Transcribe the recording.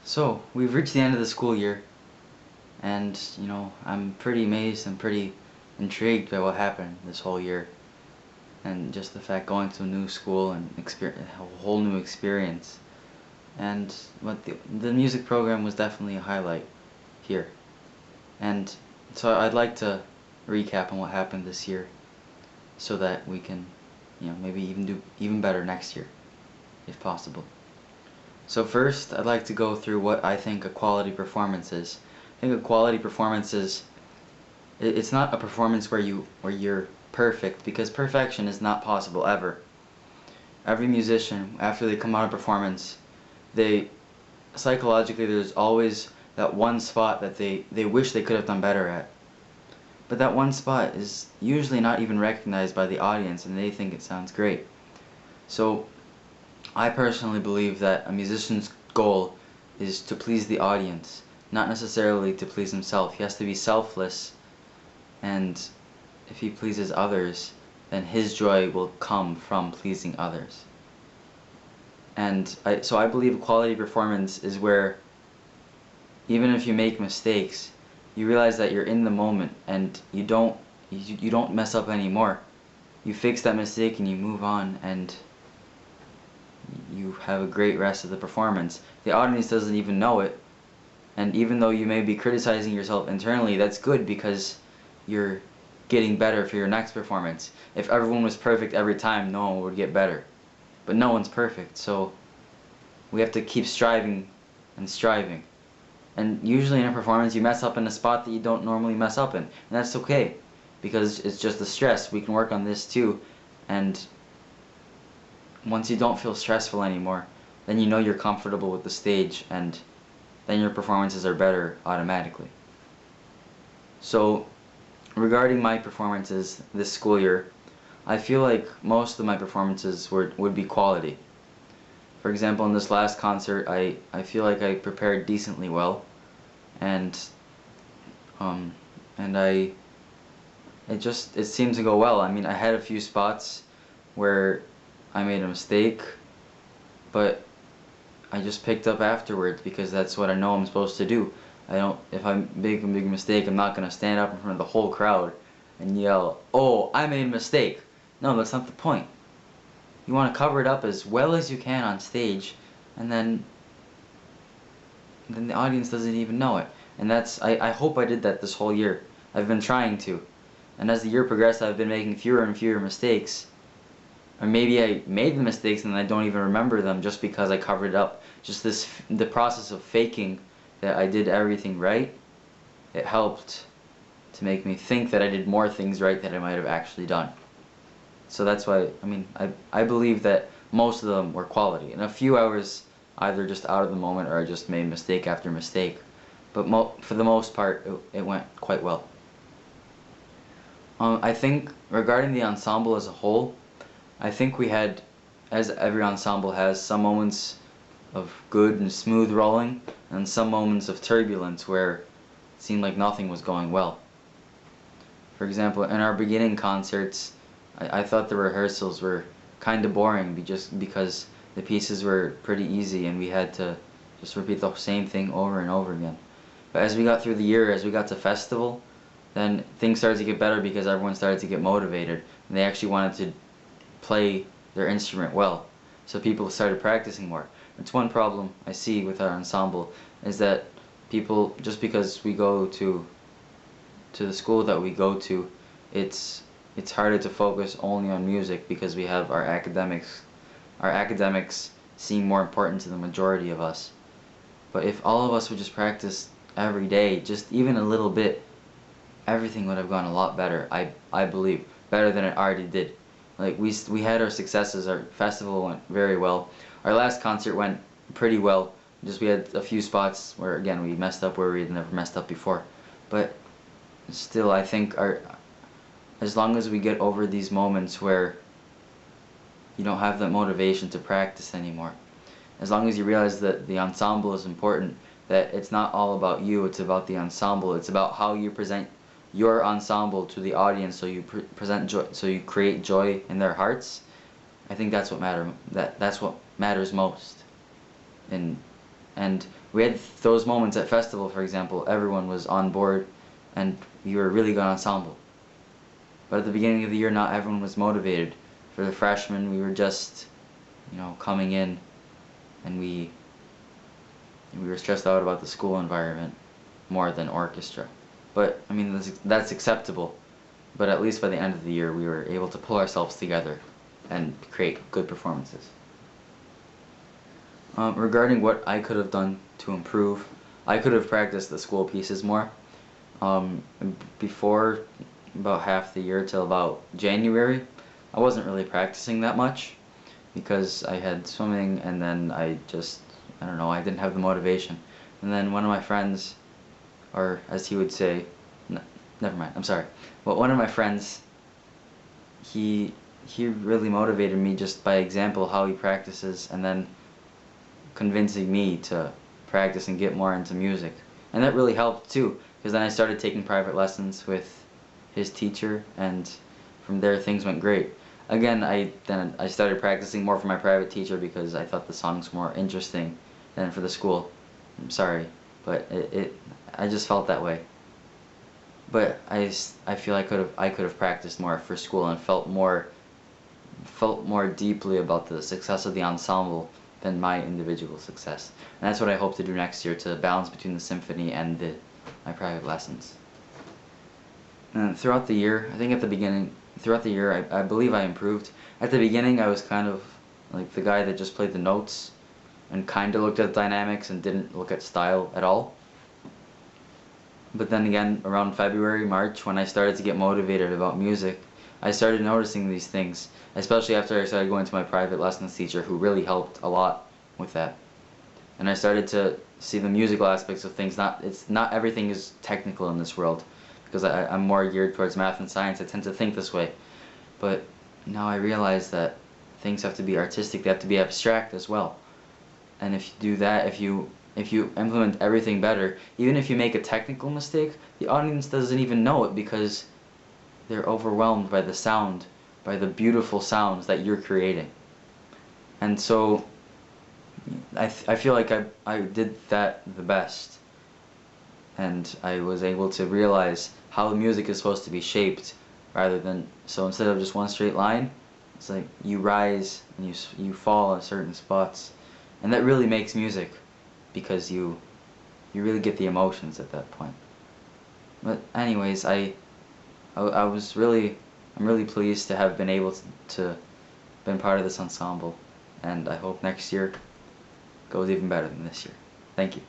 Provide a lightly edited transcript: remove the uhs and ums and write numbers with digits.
So, we've reached the end of the school year, and, I'm pretty amazed and pretty intrigued by what happened this whole year. And just the fact going to a new school and a whole new experience. And what the music program was definitely a highlight here. And so I'd like to recap on what happened this year so that we can, maybe even do even better next year, if possible. So first, I'd like to go through what I think a quality performance is. I think a quality performance is it's not a performance where you're perfect, because perfection is not possible ever. Every musician, after they come out of performance, they psychologically there's always that one spot that they wish they could have done better at. But that one spot is usually not even recognized by the audience, and they think it sounds great. So I personally believe that a musician's goal is to please the audience, not necessarily to please himself. He has to be selfless, and if he pleases others, then his joy will come from pleasing others. And so I believe quality performance is where, even if you make mistakes, you realize that you're in the moment and you don't mess up anymore. You fix that mistake and you move on, and you have a great rest of the performance. The audience doesn't even know it, and even though you may be criticizing yourself internally, that's good because you're getting better for your next performance. If everyone was perfect every time, no one would get better. But no one's perfect, so we have to keep striving and striving. And usually in a performance you mess up in a spot that you don't normally mess up in, and that's okay, because it's just the stress. We can work on this too, and once you don't feel stressful anymore, then you know you're comfortable with the stage, and then your performances are better automatically. So regarding my performances this school year, I feel like most of my performances would be quality. For example, in this last concert, I feel like I prepared decently well, and um, and it seemed to go well. I mean, I had a few spots where I made a mistake, but I just picked up afterwards because that's what I know I'm supposed to do. If I make a big mistake, I'm not gonna stand up in front of the whole crowd and yell, "Oh, I made a mistake." No, that's not the point. You want to cover it up as well as you can on stage, and then the audience doesn't even know it. And I hope I did that this whole year. I've been trying to. And as the year progressed, I've been making fewer and fewer mistakes. Or maybe I made the mistakes and I don't even remember them just because I covered it up. Just the process of faking that I did everything right, it helped to make me think that I did more things right than I might have actually done. So that's why, I believe that most of them were quality. And a few hours either just out of the moment or I just made mistake after mistake. But for the most part, it went quite well. I think regarding the ensemble as a whole, I think we had, as every ensemble has, some moments of good and smooth rolling, and some moments of turbulence where it seemed like nothing was going well. For example, in our beginning concerts, I thought the rehearsals were kind of boring just because the pieces were pretty easy and we had to just repeat the same thing over and over again. But as we got through the year, as we got to festival, then things started to get better because everyone started to get motivated and they actually wanted to play their instrument well. So people started practicing more. It's one problem I see with our ensemble, is that people, just because we go to the school that we go to, it's harder to focus only on music because we have our academics. Our academics seem more important to the majority of us. But if all of us would just practice every day, just even a little bit, everything would have gone a lot better. I believe better than it already did. Like we had our successes. Our festival went very well. Our last concert went pretty well. Just we had a few spots where again we messed up where we had never messed up before. But still, I think as long as we get over these moments where you don't have that motivation to practice anymore, as long as you realize that the ensemble is important, that it's not all about you, it's about the ensemble, it's about how you present your ensemble to the audience, so you present joy, so you create joy in their hearts. I think that's what matters most. And And we had those moments at festival, for example, everyone was on board and we were a really good ensemble. But at the beginning of the year, not everyone was motivated. For the freshmen, we were just, coming in, and we were stressed out about the school environment more than orchestra. But I mean, that's acceptable. But at least by the end of the year, we were able to pull ourselves together and create good performances. Regarding what I could have done to improve, I could have practiced the school pieces more. Before about half the year till about January, I wasn't really practicing that much because I had swimming, and then I don't know, I didn't have the motivation. And then one of my friends, or as he would say, never mind, I'm sorry. But one of my friends, he really motivated me just by example how he practices, and then convincing me to practice and get more into music. And that really helped too, because then I started taking private lessons with his teacher, and from there things went great. Again, I started practicing more for my private teacher because I thought the songs were more interesting than for the school. I'm sorry, but I just felt that way. But I feel I could have practiced more for school and felt more deeply about the success of the ensemble than my individual success. And that's what I hope to do next year, to balance between the symphony and my private lessons. And throughout the year, I believe I improved. At the beginning, I was kind of like the guy that just played the notes and kind of looked at dynamics and didn't look at style at all. But then again, around February, March, when I started to get motivated about music, I started noticing these things, especially after I started going to my private lessons teacher, who really helped a lot with that. And I started to see the musical aspects of things. Not everything is technical in this world, because I'm more geared towards math and science. I tend to think this way. But now I realize that things have to be artistic, they have to be abstract as well. And if you do that, if you implement everything better, even if you make a technical mistake, the audience doesn't even know it because they're overwhelmed by the sound, by the beautiful sounds that you're creating. And so I feel like I did that the best, and I was able to realize how the music is supposed to be shaped, rather than, so instead of just one straight line, it's like you rise and you fall in certain spots, and that really makes music, because you really get the emotions at that point. But anyways, I'm really pleased to have been able to been part of this ensemble, and I hope next year goes even better than this year. Thank you.